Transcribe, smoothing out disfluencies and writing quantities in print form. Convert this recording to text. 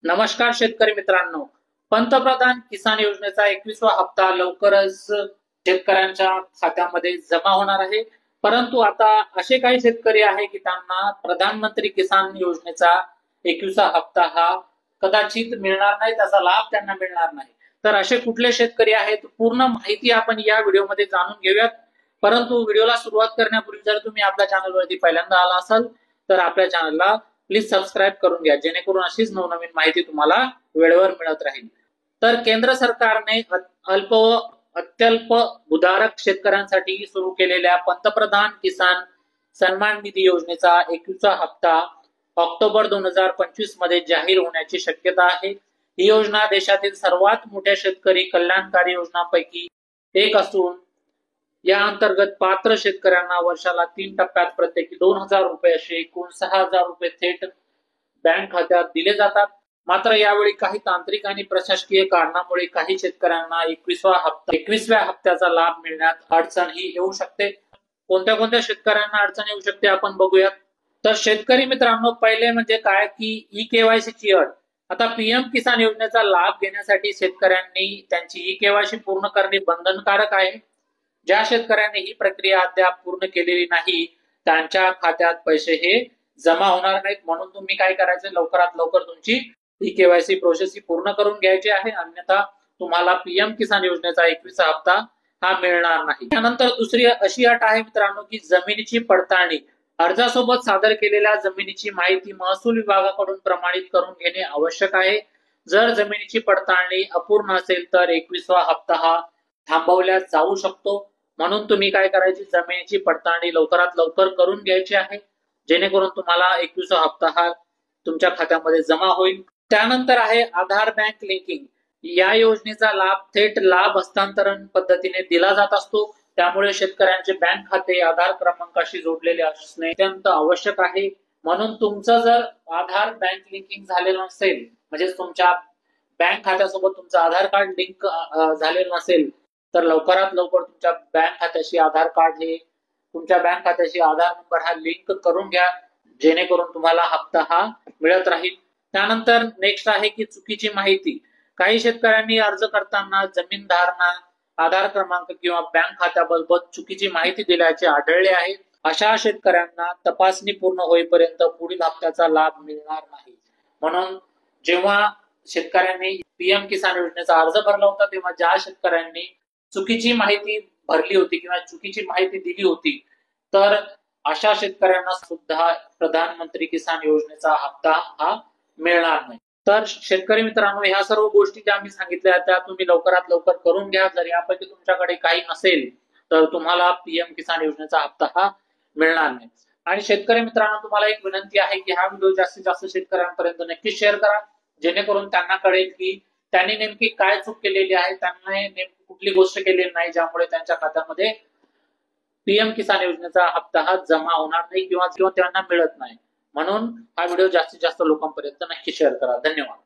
नमस्कार शेतकरी मित्रांनो, पंतप्रधान किसान योजनेचा 21वा हप्ता लवकरच शेतकऱ्यांच्या खात्यामध्ये जमा होणार आहे. परंतु आता असे काही शेतकरी आहे की त्यांना प्रधानमंत्री किसान योजनेचा 21वा हप्ता हा कदाचित मिळणार नाही, त्याचा लाभ त्यांना मिळणार नाही. तर असे कुठले शेतकरी आहेत, पूर्ण माहिती आपण या व्हिडिओमध्ये जाणून घेऊयात. परंतु व्हिडिओला सुरुवात करण्यापूर्वी जर तुम्ही आपल्या चॅनलवरती पहिल्यांदा आला असाल तर आपल्या चॅनलला प्लीज सबस्क्राईब करून घ्या, जेणेकरून अशीच नवनवीन माहिती तुम्हाला वेळेवर मिळत राहील. तर केंद्र सरकारने अल्प व अत्यल्प भूधारक शेतकऱ्यांसाठी सुरू केलेल्या पंतप्रधान किसान सन्मान निधी योजनेचा 21वा हप्ता ऑक्टोबर 2025 मध्ये जाहीर होण्याची शक्यता आहे. ही योजना देशातील सर्वात मोठ्या शेतकरी कल्याणकारी योजनांपैकी एक असून या अंतर्गत पात्र शेतकऱ्यांना वर्षाला 3 टप्प्यात प्रत्येकी 2,000 रुपये असे एकूण 6,000 रुपये थेट बँक खात्यात दिले जातात. मात्र यावेळी काही तांत्रिक आणि प्रशासकीय कारणामुळे काही शेतकऱ्यांना 21व्या हप्त्याचा लाभ मिळण्यात अडचणही येऊ शकते. कोणत्या कोणत्या शेतकऱ्यांना अडचण येऊ शकते आपण बघूयात. तर शेतकरी मित्रांनो, पहिले म्हणजे काय की ई-केवायसी ची अट. आता पीएम किसान योजनेचा लाभ घेण्यासाठी शेतकऱ्यांनी त्यांची ई-केवायसी पूर्ण करणे बंधनकारक आहे. ज्या शेतकऱ्यांनी ही प्रक्रिया अद्याप पूर्ण केलेली नाही त्यांच्या खात्यात पैसे हे जमा होणार नाहीत. म्हणून तुम्ही काय करायचे, लवकरात लवकर तुमची ई-केवायसी प्रोसेस ही पूर्ण करून घ्यायची आहे, अन्यथा तुम्हाला पीएम किसान योजनेचा 21वा हप्ता हा मिळणार नाही. त्यानंतर दुसरी अशी अट आहे मित्रांनो की जमिनीची पडताळणी. अर्जासोबत सादर केलेल्या जमिनीची माहिती महसूल विभागाकडून प्रमाणित करून घेणे आवश्यक आहे. जर जमिनीची पडताळणी अपूर्ण असेल तर 21वा हप्ता हा थांबवल्या जाऊ शकतो. म्हणून तुम्ही काय करायची, जमिनीची पडताळणी लवकरात लवकर करून घ्यायची आहे, जेणेकरून तुम्हाला 21वा हप्ता हा तुमच्या खात्यामध्ये जमा होईल. त्यानंतर आहे आधार बँक लिंकिंग. या योजनेचा लाभ थेट लाभ हस्तांतरण पद्धतीने दिला जात असतो. त्यामुळे शेतकऱ्यांचे बँक खाते आधार क्रमांकाशी जोडलेले असणे अत्यंत आवश्यक आहे. म्हणून तुमचं जर आधार बँक लिंकिंग झालेलं नसेल, म्हणजे तुमच्या बँक खात्यासोबत तुमचं आधार कार्ड लिंक झालेलं नसेल, तर लवकरात लवकर तुमच्या बँक खात्याशी आधार कार्ड हे तुमच्या बँक खात्याशी आधार नंबर हा लिंक करून घ्या, जेणेकरून तुम्हाला हप्ता हा मिळत राहील. त्यानंतर नेक्स्ट आहे की चुकीची माहिती. काही शेतकऱ्यांनी अर्ज करताना जमीन धारणा, आधार क्रमांक किंवा बँक खात्याबाबत चुकीची माहिती दिल्याचे आढळले आहे. अशा शेतकऱ्यांना तपासणी पूर्ण होईपर्यंत पुढील हप्त्याचा लाभ मिळणार नाही. म्हणून जेव्हा शेतकऱ्यांनी पीएम किसान योजनेचा अर्ज भरला होता तेव्हा ज्या शेतकऱ्यांनी चुकीची माहिती भरली होती किंवा चुकीची माहिती दिली होती, तर अशा शेतकऱ्यांना सुद्धा प्रधानमंत्री किसान योजनेचा हप्ता हा मिळणार नाही. तर शेतकरी मित्रांनो, ह्या सर्व गोष्टी ज्या मी सांगितल्या त्या तुम्ही लवकरात लवकर करून घ्या. जर यापैकी तुमच्याकडे काही नसेल तर तुम्हाला पीएम किसान योजनेचा हप्ता हा मिळणार नाही. आणि शेतकरी मित्रांनो, तुम्हाला एक विनंती आहे की हा व्हिडिओ जास्तीत जास्त शेतकऱ्यांपर्यंत नक्की शेअर करा, जेणेकरून त्यांना कळेल की त्यांनी नेमकी काय चूक केलेली आहे, त्यांना नेमकी कुठली गोष्ट केलेली नाही ज्यामुळे त्यांच्या खात्यामध्ये पीएम किसान योजनेचा हप्ता हा जमा होणार नाही किंवा त्यांना मिळत नाही. म्हणून हा व्हिडिओ जास्तीत जास्त लोकांपर्यंत नक्की शेअर करा. धन्यवाद.